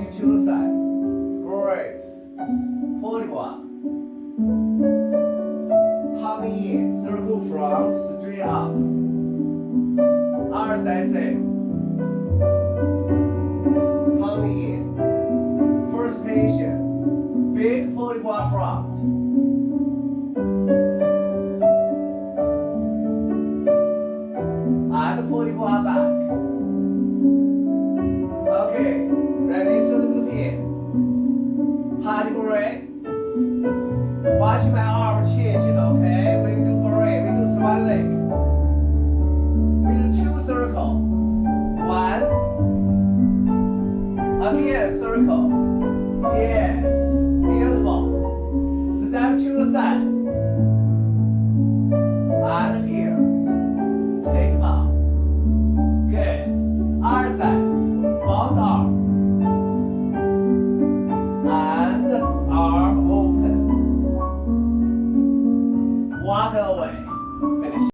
you to the side. Breathe. Pull it up. Tummy in. Circle from straight up. Other side same. Tummy in. First patient. Big pull it up front. And pull it up back. Okay, ready? So look at here. Party break. Watch my arm changing, okay? We do break, we do swan leg. We do 2 circles. 1. Again, circle. Yes, beautiful. Step to the side. And here. Take them out. Good. Other side. Both arm. And arm open. Walk away. Finish.